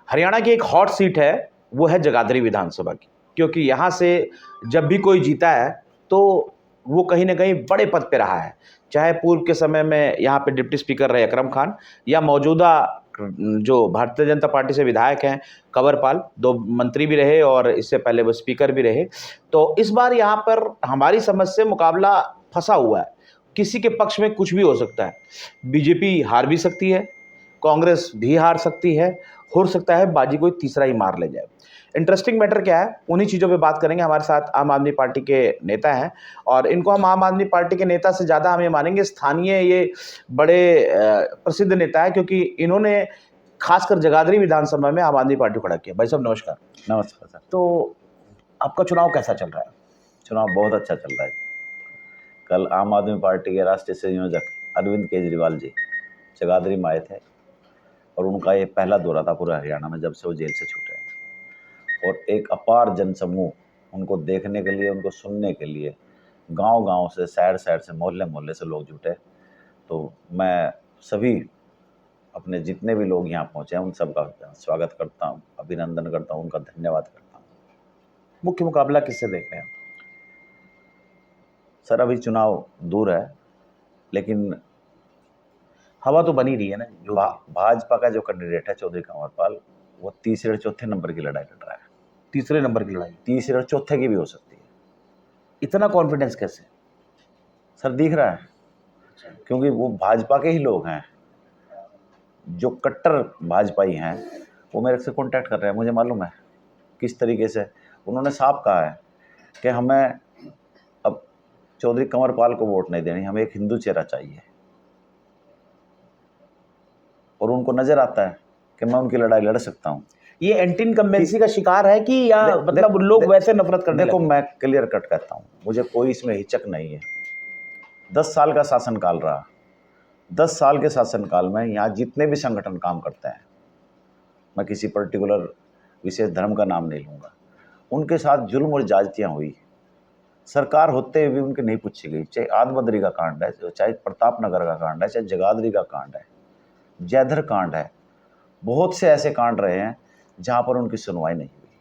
हरियाणा की एक hot seat है, वो है जगाधरी विधानसभा की, क्योंकि यहाँ से जब भी कोई जीता है तो वो कहीं ना कहीं बड़े पद पे रहा है। चाहे पूर्व के समय में यहाँ पे डिप्टी स्पीकर रहे अकरम खान, या मौजूदा जो भारतीय जनता पार्टी से विधायक हैं कंवरपाल, 2 मंत्री भी रहे और इससे पहले वो स्पीकर भी रहे। तो इस बार यहाँ पर हमारी समझ से मुकाबला फंसा हुआ है, किसी के पक्ष में कुछ भी हो सकता है। बीजेपी हार भी सकती है, कांग्रेस भी हार सकती है, हो सकता है बाजी कोई तीसरा ही मार ले जाए। इंटरेस्टिंग मैटर क्या है, उन्हीं चीज़ों पे बात करेंगे। हमारे साथ आम आदमी पार्टी के नेता हैं और इनको हम आम आदमी पार्टी के नेता से ज़्यादा हम ये मानेंगे स्थानीय ये बड़े प्रसिद्ध नेता है, क्योंकि इन्होंने खासकर जगाधरी विधानसभा में आम आदमी पार्टी को खड़ा किया। भाई साहब नमस्कार। नमस्कार सर। तो आपका चुनाव कैसा चल रहा है? चुनाव बहुत अच्छा चल रहा है। कल आम आदमी पार्टी के राष्ट्रीय संयोजक अरविंद केजरीवाल जी जगाधरी में आए थे और उनका ये पहला दौरा था पूरे हरियाणा में जब से वो जेल से छूटे हैं, और एक अपार जनसमूह उनको देखने के लिए, उनको सुनने के लिए गांव-गांव से, शहर-शहर से, मोहल्ले-मोहल्ले से लोग जुटे। तो मैं सभी अपने जितने भी लोग यहाँ पहुँचे हैं उन सब का स्वागत करता हूँ, अभिनंदन करता हूँ, उनका धन्यवाद करता हूँ। मुख्य मुकाबला किससे देख रहे हैं? सर अभी चुनाव दूर है, लेकिन हवा तो बनी रही है ना। जो भाजपा का जो कैंडिडेट है चौधरी कंवरपाल, वो तीसरे और चौथे नंबर की लड़ाई लड़ रहा है। तीसरे नंबर की लड़ाई? तीसरे और चौथे की भी हो सकती है। इतना कॉन्फिडेंस कैसे? सर दिख रहा है, क्योंकि वो भाजपा के ही लोग हैं, जो कट्टर भाजपाई हैं वो मेरे से कांटेक्ट कर रहे हैं। मुझे मालूम है किस तरीके से उन्होंने साफ कहा है कि हमें अब चौधरी कंवरपाल को वोट नहीं देनी, हमें एक हिंदू चेहरा चाहिए। और उनको नज़र आता है कि मैं उनकी लड़ाई लड़ सकता हूँ। ये एंटी इनकम्बेंसी का शिकार है कि या मतलब लोग वैसे नफरत करने देखो लगे? मैं क्लियर कट कहता हूँ, मुझे कोई इसमें हिचक नहीं है। 10 साल का शासनकाल रहा, 10 साल के शासनकाल में यहाँ जितने भी संगठन काम करते हैं, मैं किसी पर्टिकुलर विशेष धर्म का नाम नहीं लूँगा, उनके साथ जुल्म और जातियाँ हुई। सरकार होते हुए भी उनकी नहीं पूछी गई। चाहे आदबद्री का कांड है, चाहे प्रताप नगर का कांड है, चाहे जगाधरी का कांड है, जैधर कांड है, बहुत से ऐसे कांड रहे हैं जहाँ पर उनकी सुनवाई नहीं हुई।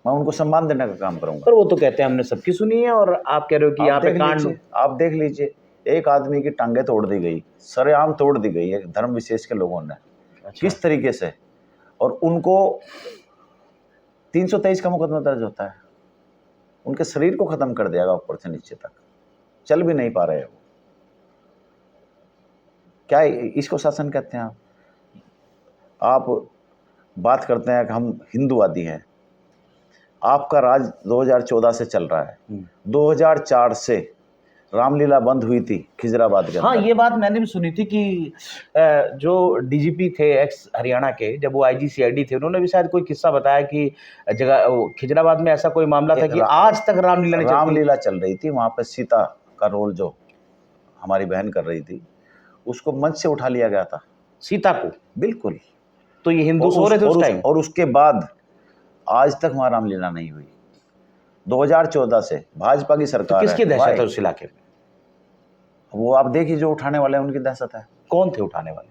मैं उनको सम्मान देने का काम करूँगा। पर वो तो कहते हैं हमने सबकी सुनी है, और आप कह रहे हो कि यहाँ पे कांड। आप देख लीजिए, एक आदमी की टांगें तोड़ दी गई, सरेआम तोड़ दी गई है धर्म विशेष के लोगों ने। अच्छा। किस तरीके से, और उनको 323 का मुकदमा दर्ज होता है, उनके शरीर को खत्म कर दिया गया ऊपर से नीचे तक, चल भी नहीं पा रहे वो। क्या इसको शासन कहते हैं? आप बात करते हैं कि हम हिंदूवादी हैं। आपका राज 2014 से चल रहा है, 2004 से रामलीला बंद हुई थी खिजराबाद के अंदर। हाँ, ये बात मैंने भी सुनी थी कि जो डीजीपी थे एक्स हरियाणा के, जब वो आईजी सीआईडी थे, उन्होंने भी शायद कोई किस्सा बताया कि जगह खिजराबाद में ऐसा कोई मामला था कि आज तक रामलीला चल रही थी। वहाँ पे सीता का रोल जो हमारी बहन कर रही थी, उसको मंच से उठा लिया गया था। सीता को? बिल्कुल। तो ये हिंदू सो रहे थे उस टाइम? और उसके बाद आज तक वहाँ रामलीला नहीं हुई। 2014 से भाजपा की सरकार है। किसकी दहशत है उस इलाके में? वो आप देखिए, जो उठाने वाले हैं उनकी दहशत है। कौन थे उठाने वाले?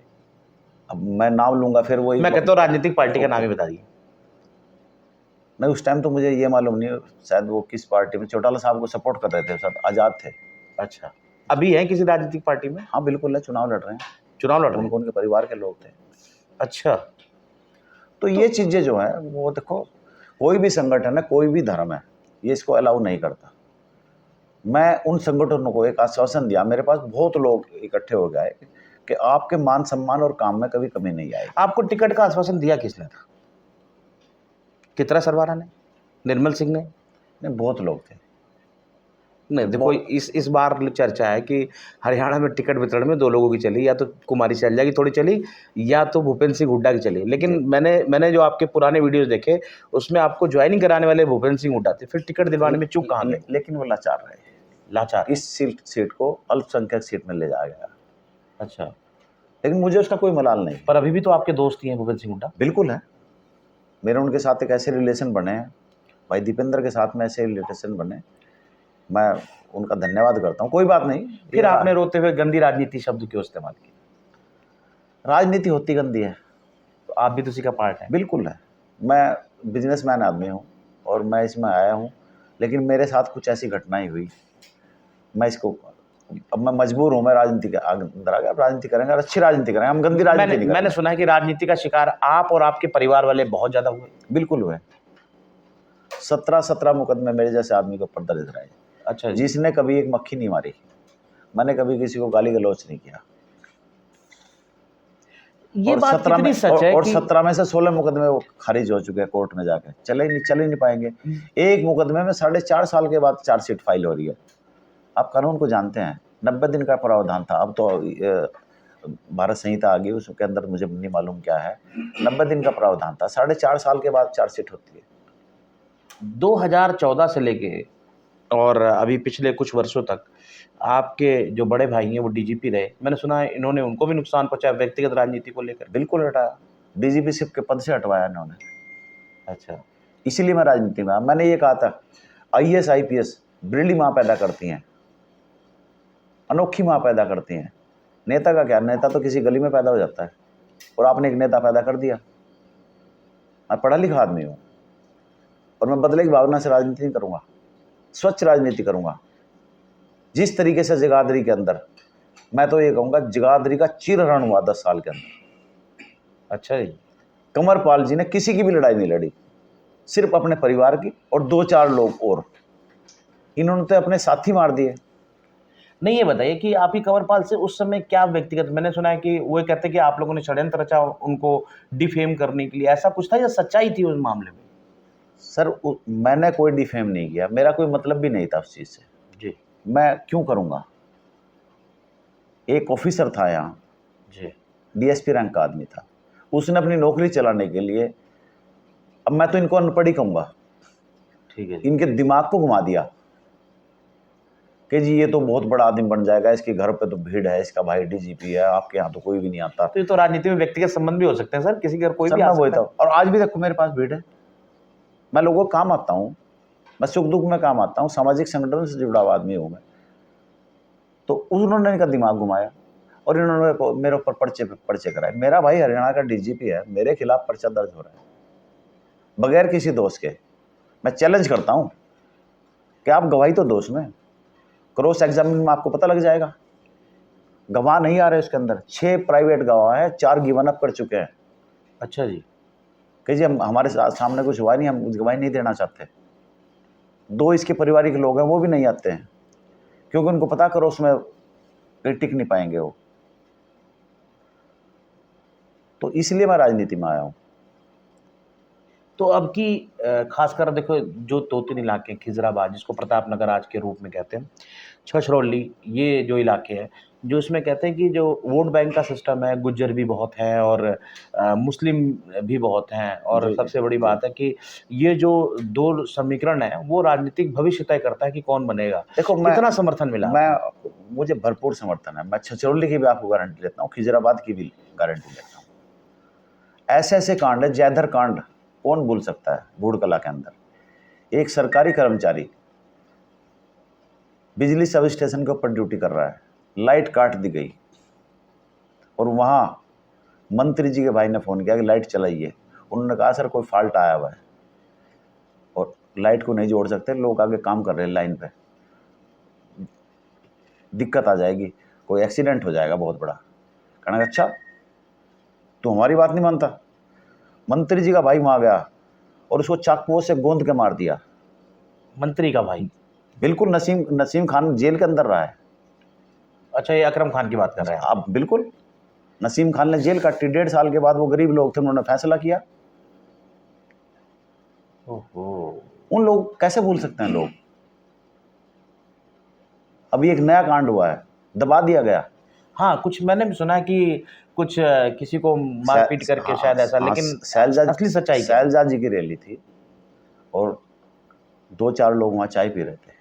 अब मैं नाम लूंगा फिर वही, मैं कहता हूँ राजनीतिक पार्टी का नाम ही बता दिए। नहीं, उस टाइम तो मुझे ये मालूम नहीं, शायद वो किस पार्टी में, चौटाला साहब को सपोर्ट कर रहे थे, सब आज़ाद थे। अच्छा, अभी है किसी राजनीतिक पार्टी में? हाँ बिल्कुल है, चुनाव लड़ रहे हैं। चुनाव लड़ रहे हैं? उनके परिवार के लोग थे। अच्छा। तो ये चीज़ें जो हैं वो देखो, कोई भी संगठन है, कोई भी धर्म है, ये इसको अलाउ नहीं करता। मैं उन संगठनों को एक आश्वासन दिया, मेरे पास बहुत लोग इकट्ठे हो गए कि आपके मान सम्मान और काम में कभी कमी नहीं आएगी। आपको टिकट का आश्वासन दिया किसने था? कितरा सरवारा ने? निर्मल सिंह ने? नहीं, बहुत लोग थे। नहीं देखो, इस बार चर्चा है कि हरियाणा में टिकट वितरण में 2 लोगों की चली, या तो कुमारी शैलजा की थोड़ी चली, या तो भूपेंद्र सिंह हुड्डा की चली। लेकिन मैंने जो आपके पुराने वीडियोस देखे, उसमें आपको ज्वाइनिंग कराने वाले भूपेंद्र सिंह हुड्डा थे, फिर टिकट दिलवाने में चूक कहाँ गए? लेकिन वो लाचार रहे। लाचार? इस सीट को अल्पसंख्यक सीट में ले जाया गया। अच्छा। लेकिन मुझे उसका कोई मलाल नहीं। पर अभी भी तो आपके दोस्त ही हैं भूपेंद्र सिंह हुड्डा। बिल्कुल है, मेरे उनके साथ एक ऐसे रिलेशन बने हैं, भाई दीपेंद्र के साथ में ऐसे रिलेशन बने, मैं उनका धन्यवाद करता हूँ। कोई बात नहीं। फिर आपने रोते हुए गंदी राजनीति शब्द क्यों इस्तेमाल किया? राजनीति होती गंदी है। तो आप भी तो उसी का पार्ट हैं। बिल्कुल है। मैं बिजनेसमैन आदमी हूँ और मैं इसमें आया हूँ, लेकिन मेरे साथ कुछ ऐसी घटनाएं हुई, मैं इसको अब मैं मजबूर हूँ, मैं राजनीति के अंदर आ गया। अब राजनीति करेंगे और अच्छी राजनीति करेंगे, हम गंदी राजनीति नहीं मैंने करेंगे। सुना है कि राजनीति का शिकार आप और आपके परिवार वाले बहुत ज़्यादा हुए। बिल्कुल हुए। 17 मुकदमे मेरे जैसे आदमी के ऊपर दर्ज रहे, अच्छा जी। जिसने कभी एक मक्खी नहीं मारी, मैंने कभी किसी को गाली गलौच नहीं किया। ये और बात 17 में कितनी सच है और कि 17 में से 16 मुकदमे वो खारिज हो चुके हैं कोर्ट में जाके, चल ही नहीं पाएंगे। एक मुकदमे में 4.5 साल के बाद चार्जशीट फाइल हो रही है। आप कानून को जानते हैं, 90 दिन का प्रावधान था, अब तो भारत संहिता आ गई, उसके अंदर मुझे नहीं मालूम क्या है। 90 दिन का प्रावधान था, 4.5 साल के बाद चार्जशीट होती है। 2014 से लेके और अभी पिछले कुछ वर्षों तक आपके जो बड़े भाई हैं वो डीजीपी रहे। मैंने सुना है इन्होंने उनको भी नुकसान पहुंचाया व्यक्तिगत राजनीति को लेकर। बिल्कुल हटाया, डीजीपी सिर्फ के पद से हटवाया इन्होंने। अच्छा। इसीलिए मैं राजनीति में आया। मैंने ये कहा था, आईएएस आईपीएस बिरली माँ पैदा करती हैं, अनोखी माँ पैदा करती हैं। नेता का क्या, नेता तो किसी गली में पैदा हो जाता है, और आपने एक नेता पैदा कर दिया। मैं पढ़ा लिखा आदमी हूँ और मैं बदले की भावना से राजनीति नहीं करूँगा, स्वच्छ राजनीति करूँगा। जिस तरीके से जगाधरी के अंदर, मैं तो ये कहूँगा जगाधरी का चीरहरण हुआ 10 साल के अंदर। अच्छा जी। कंवरपाल जी ने किसी की भी लड़ाई नहीं लड़ी, सिर्फ अपने परिवार की और 2-4 लोग और। इन्होंने तो अपने साथी मार दिए। नहीं, ये बताइए कि आप ही कंवरपाल से उस समय क्या व्यक्तिगत, मैंने सुना है कि वो कहते हैं कि आप लोगों ने षड्यंत्र रचा उनको डिफेम करने के लिए, ऐसा कुछ था या सच्चाई थी उस मामले में? सर मैंने कोई डिफेम नहीं किया, मेरा कोई मतलब भी नहीं था उस चीज़ से। जी मैं क्यों करूँगा? एक ऑफिसर था यहाँ, जी। डीएसपी रैंक का आदमी था, उसने अपनी नौकरी चलाने के लिए, अब मैं तो इनको अनपढ़ ही कहूँगा, ठीक है जी। इनके दिमाग को घुमा दिया कि जी ये तो बहुत बड़ा आदमी बन जाएगा, इसके घर पे तो भीड़ है, इसका भाई डीजीपी है, आपके यहाँ तो कोई भी नहीं आता। तो ये तो राजनीति में व्यक्तिगत संबंध भी हो सकते हैं सर, किसी के घर कोई सर भी आ मैं वही सकता था, और आज भी देखो मेरे पास भीड़ है। मैं लोगों को काम आता हूँ, मैं सुख दुख में काम आता हूँ, सामाजिक संगठन से जुड़ा हुआ आदमी हूँ मैं। तो उन्होंने इनका दिमाग घुमाया और इन्होंने मेरे ऊपर पर्चे कराए। मेरा भाई हरियाणा का डीजीपी है, मेरे खिलाफ पर्चा दर्ज हो रहा है बगैर किसी दोष के। मैं चैलेंज करता हूँ कि आप गवाही तो दोष में, क्रॉस एग्जामिन में आपको पता लग जाएगा। गवाह नहीं आ रहे उसके अंदर, 6 प्राइवेट गवाह हैं, 4 गिवन अप कर चुके हैं। अच्छा जी। कि जी हमारे सामने कुछ हुआ नहीं, हम गवाही नहीं देना चाहते। 2 इसके पारिवारिक लोग हैं, वो भी नहीं आते हैं, क्योंकि उनको पता करो उसमें टिक नहीं पाएंगे वो। तो इसलिए मैं राजनीति में आया हूँ। तो अब की खासकर देखो जो 2-3 इलाके हैं, खिजराबाद जिसको प्रताप नगर आज के रूप में कहते हैं, छछरौली, ये जो इलाके हैं, जो इसमें कहते हैं कि जो वोट बैंक का सिस्टम है, गुज्जर भी बहुत हैं और मुस्लिम भी बहुत हैं, और जी, सबसे बड़ी जी। बात है कि ये जो 2 समीकरण है वो राजनीतिक भविष्य तय करता है कि कौन बनेगा। देखो कितना समर्थन मिला आपको? मुझे भरपूर समर्थन है। मैं छछरौली की भी आपको गारंटी लेता हूँ, खिजराबाद की भी गारंटी लेता हूँ। ऐसे ऐसे कांड है, जैधर कांड कौन भूल सकता है? बूढ़कला के अंदर एक सरकारी कर्मचारी बिजली सब स्टेशन के ऊपर ड्यूटी कर रहा है, लाइट काट दी गई, और वहाँ मंत्री जी के भाई ने फ़ोन किया कि लाइट चलाइए। उन्होंने कहा सर कोई फॉल्ट आया हुआ है और लाइट को नहीं जोड़ सकते, लोग आगे काम कर रहे हैं लाइन पे, दिक्कत आ जाएगी, कोई एक्सीडेंट हो जाएगा बहुत बड़ा। कहना अच्छा तू हमारी बात नहीं मानता? मंत्री जी का भाई वहाँ गया और उसको चाकुओं से गोंद के मार दिया। मंत्री का भाई? बिल्कुल, नसीम खान जेल के अंदर रहा है। अच्छा, ये अकरम खान की बात कर रहे हैं आप? आप बिल्कुल, नसीम खान ने जेल काटी 1.5 साल के बाद। वो गरीब लोग थे, उन्होंने फैसला किया। ओहो। उन लोग कैसे भूल सकते हैं लोग? अभी एक नया कांड हुआ है, दबा दिया गया। हाँ, कुछ मैंने भी सुना है कि कुछ किसी को मारपीट करके शायद ऐसा, लेकिन असली सच्चाई क्या है? शैलजा जी की रैली थी और 2-4 लोग वहाँ चाय पी रहे थे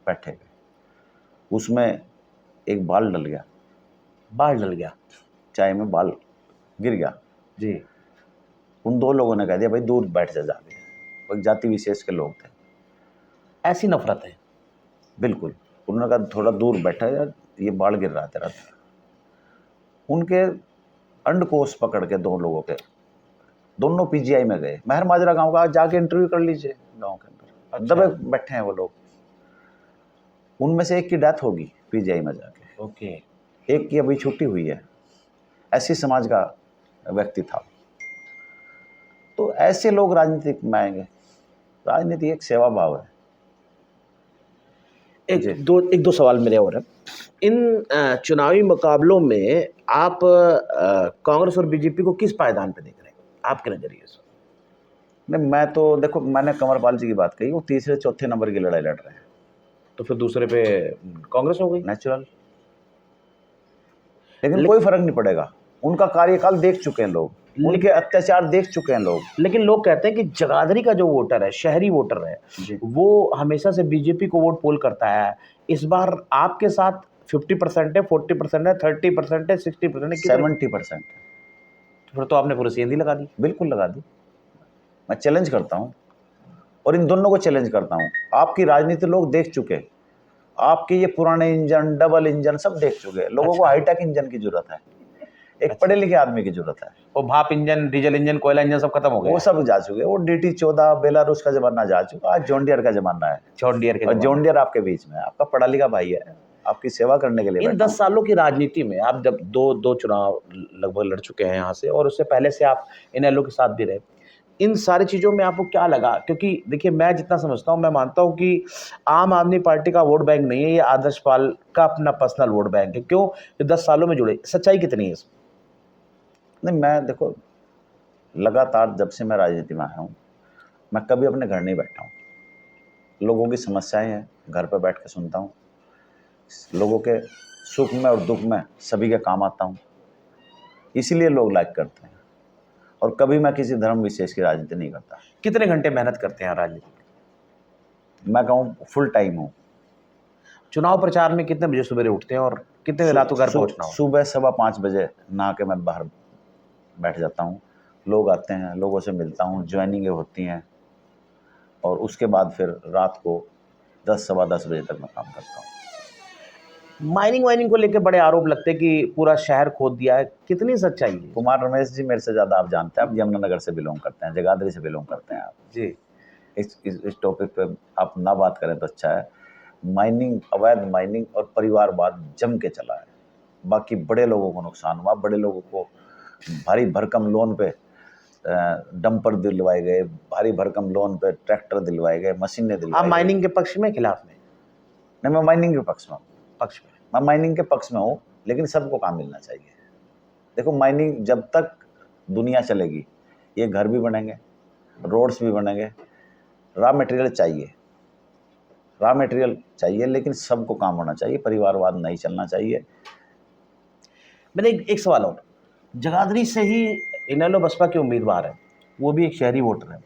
बैठे हुए, उसमें एक बाल डल गया, बाल डल गया? चाय में बाल गिर गया जी। उन 2 लोगों ने कह दिया भाई दूर बैठ जा जाके। वो एक जाति विशेष के लोग थे। ऐसी नफरत है? बिल्कुल, उन्होंने कहा थोड़ा दूर बैठा यार, ये बाल गिर रहा है तेरा। उनके अंडकोश पकड़ के 2 लोगों के दोनों पीजीआई में गए। महर माजरा गांव का, जाके इंटरव्यू कर लीजिए गांव के अंदर। अच्छा। दबे बैठे हैं वो लोग। उनमें से एक की डेथ होगी पीजीआई में जाके, ओके। एक की अभी छुट्टी हुई है। ऐसी समाज का व्यक्ति था। तो ऐसे लोग राजनीति में आएंगे। राजनीति एक सेवा भाव है। जी। एक दो सवाल मेरे और हैं। इन चुनावी मुकाबलों में आप कांग्रेस और बीजेपी को किस पायदान पे देख रहे हैं आपके नजरिए से? नहीं, मैं तो देखो, मैंने कंवरपाल जी की बात कही, वो तीसरे चौथे नंबर की लड़ाई लड़ रहे हैं। तो फिर दूसरे पे कांग्रेस हो गई। नेचुरल। लेकिन कोई फर्क नहीं पड़ेगा। उनका कार्यकाल देख चुके हैं लोग, उनके अत्याचार देख चुके हैं लोग। लेकिन लोग कहते हैं कि जगाधरी का जो वोटर है, शहरी वोटर है, वो हमेशा से बीजेपी को वोट पोल करता है। इस बार आपके साथ 50% है, 40% है, 30% है, 60% है, 70%। फिर तो आपने पूरी सेंधी लगा दी। बिल्कुल लगा दी। मैं चैलेंज करता हूँ, और इन दोनों को चैलेंज करता हूँ। आपकी राजनीति लोग देख चुके हैं। आपके ये पुराने इंजन, डबल इंजन सब देख चुके हैं। लोगों को हाईटेक इंजन की जरूरत है, एक पढ़े लिखे आदमी की जरूरत है। वो भाप इंजन, डीजल इंजन, कोयला इंजन सब खत्म हो गया। वो सब जा चुके हैं। वो DT-14 बेलारूस का जमाना जा चुका। आज जॉन डियर का जमाना है। जॉन डियर के और जमाने। जॉन डियर आपके बीच में है, आपका पढ़ा लिखा भाई है, आपकी सेवा करने के लिए इन बैठा 10 सालों की राजनीति में आप जब दो चुनाव लगभग लड़ चुके हैं यहाँ से, और उससे पहले से आप इनेलो के साथ भी रहे, इन सारी चीज़ों में आपको क्या लगा? क्योंकि देखिए, मैं जितना समझता हूँ, मैं मानता हूँ कि आम आदमी पार्टी का वोट बैंक नहीं है, ये आदर्श पाल का अपना पर्सनल वोट बैंक है। क्यों? ये 10 सालों में जुड़े, सच्चाई कितनी है इसमें? नहीं, मैं देखो, लगातार जब से मैं राजनीति में आया हूँ, मैं कभी अपने घर नहीं बैठा हूँ। लोगों की समस्याएं हैं, घर पर बैठ के सुनता हूँ। लोगों के सुख में और दुख में सभी के काम आता हूँ। इसीलिए लोग लाइक करते हैं। और कभी मैं किसी धर्म विशेष की राजनीति नहीं करता। कितने घंटे मेहनत करते हैं राजनीति में? मैं कहूँ फुल टाइम हूँ। चुनाव प्रचार में कितने बजे सवेरे उठते हैं और कितने बजे रात को घर पहुँचना हो? सुबह 5:15 बजे नहा के मैं बाहर बैठ जाता हूँ। लोग आते हैं, लोगों से मिलता हूँ, ज्वाइनिंगें होती हैं, और उसके बाद फिर रात को 10 सवा 10 बजे तक मैं काम करता हूँ। माइनिंग वाइनिंग को लेकर बड़े आरोप लगते हैं कि पूरा शहर खोद दिया है, कितनी सच्चाई है? कुमार रमेश जी मेरे से ज़्यादा आप जानते हैं। आप यमुनानगर से बिलोंग करते हैं, जगाधरी से बिलोंग करते हैं आप जी। इस टॉपिक पे आप ना बात करें तो अच्छा है। माइनिंग, अवैध माइनिंग और परिवारवाद जम के चला है। बाकी बड़े लोगों को नुकसान हुआ। बड़े लोगों को भारी भरकम लोन पे डंपर दिलवाए गए, भारी भरकम लोन पे ट्रैक्टर दिलवाए गए, मशीनें दिलवाई आप गई। माइनिंग के पक्ष में, खिलाफ में? नहीं, मैं माइनिंग के पक्ष में हूँ। पक्ष में। मैं माइनिंग के पक्ष में हूँ, लेकिन सबको काम मिलना चाहिए। देखो, माइनिंग जब तक दुनिया चलेगी, ये घर भी बनेंगे, रोड्स भी बनेंगे। रॉ मटेरियल चाहिए, रॉ मटेरियल चाहिए, लेकिन सबको काम होना चाहिए। परिवारवाद नहीं चलना चाहिए। मैंने एक सवाल और, जगाधरी से ही इनेलो बसपा के उम्मीदवार हैं, वो भी एक शहरी वोटर है,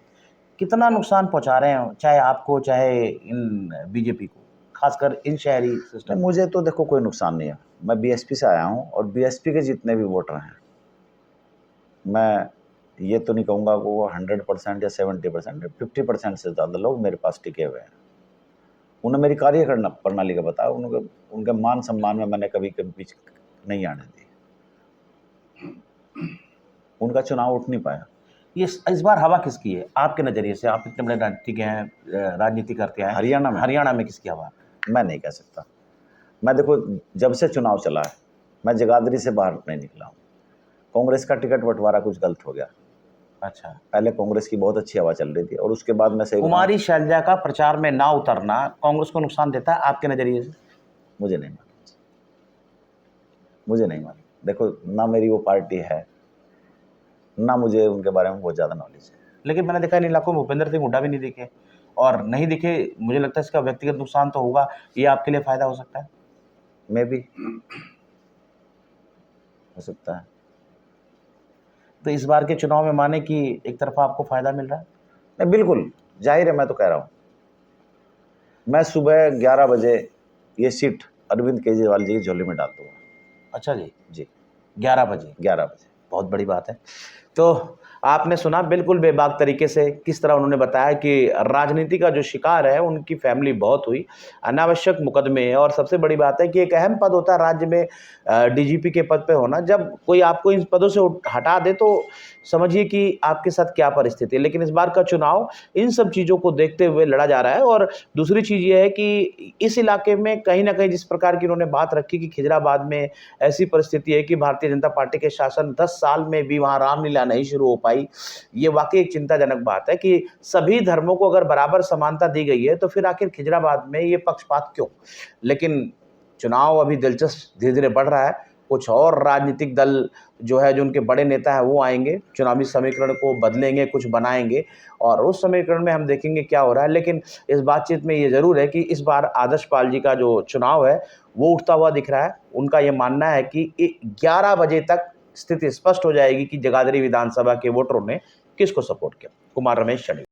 कितना नुकसान पहुंचा रहे हैं, चाहे आपको चाहे इन बीजेपी को, खासकर इन शहरी सिस्टम? मुझे तो देखो कोई नुकसान नहीं है। मैं BSP से आया हूँ, और BSP के जितने भी वोटर हैं, मैं ये तो नहीं कहूँगा कि वो 100% या 70%, 50% से ज़्यादा लोग मेरे पास टिके हुए हैं। उन्हें मेरी कार्य करना प्रणाली का बताया। उनके मान सम्मान में मैंने कभी बीच नहीं आने दी। उनका चुनाव उठ नहीं पाया। ये इस बार हवा किसकी है आपके नज़रिए से? आप इतने बड़े राजनीतिक हैं, राजनीति करते हैं। हरियाणा में किसकी हवा? मैं नहीं कह सकता। मैं देखो, जब से चुनाव चला है, मैं जगाधरी से बाहर नहीं निकला हूँ। कांग्रेस का टिकट बंटवारा कुछ गलत हो गया। अच्छा। पहले कांग्रेस की बहुत अच्छी हवा चल रही थी, और उसके बाद मैं कुमारी शैलजा का प्रचार में ना उतरना कांग्रेस को नुकसान देता है आपके नज़रिए से? मुझे नहीं मालूम। देखो, ना मेरी वो पार्टी है, ना मुझे उनके बारे में बहुत ज़्यादा नॉलेज है। लेकिन मैंने देखा इन इलाकों में भूपेंद्र सिंह हुड्डा भी नहीं दिखे, और नहीं दिखे, मुझे लगता है इसका व्यक्तिगत नुकसान तो होगा, ये आपके लिए फ़ायदा हो सकता है? मे भी हो सकता है। तो इस बार के चुनाव में माने कि एक तरफा आपको फ़ायदा मिल रहा है? नहीं, बिल्कुल जाहिर है। मैं तो कह रहा हूँ, मैं सुबह 11 बजे ये सीट अरविंद केजरीवाल जी की झोली में डाल दूँगा। अच्छा जी। जी। 11 बजे? 11 बजे। बहुत बड़ी बात है। तो आपने सुना बिल्कुल बेबाक तरीके से किस तरह उन्होंने बताया कि राजनीति का जो शिकार है उनकी फैमिली बहुत हुई, अनावश्यक मुकदमे, और सबसे बड़ी बात है कि एक अहम पद होता है राज्य में डीजीपी के पद पे होना। जब कोई आपको इन पदों से हटा दे तो समझिए कि आपके साथ क्या परिस्थिति है। लेकिन इस बार का चुनाव इन सब चीज़ों को देखते हुए लड़ा जा रहा है। और दूसरी चीज़ ये है कि इस इलाके में कहीं ना कहीं जिस प्रकार की उन्होंने बात रखी कि खिजराबाद में ऐसी परिस्थिति है कि भारतीय जनता पार्टी के शासन 10 साल में भी वहाँ रामलीला नहीं शुरू हो पाई। ये वाकई एक चिंताजनक बात है कि सभी धर्मों को अगर बराबर समानता दी गई है तो फिर आखिर खिजराबाद में ये पक्षपात क्यों। लेकिन चुनाव अभी दिलचस्प धीरे धीरे बढ़ रहा है। कुछ और राजनीतिक दल जो है, जो उनके बड़े नेता हैं, वो आएंगे, चुनावी समीकरण को बदलेंगे, कुछ बनाएंगे, और उस समीकरण में हम देखेंगे क्या हो रहा है। लेकिन इस बातचीत में ये ज़रूर है कि इस बार आदर्श पाल जी का जो चुनाव है वो उठता हुआ दिख रहा है। उनका ये मानना है कि 11 बजे तक स्थिति स्पष्ट हो जाएगी कि जगाधरी विधानसभा के वोटरों ने किसको सपोर्ट किया। कुमार रमेश, चंडीगढ़।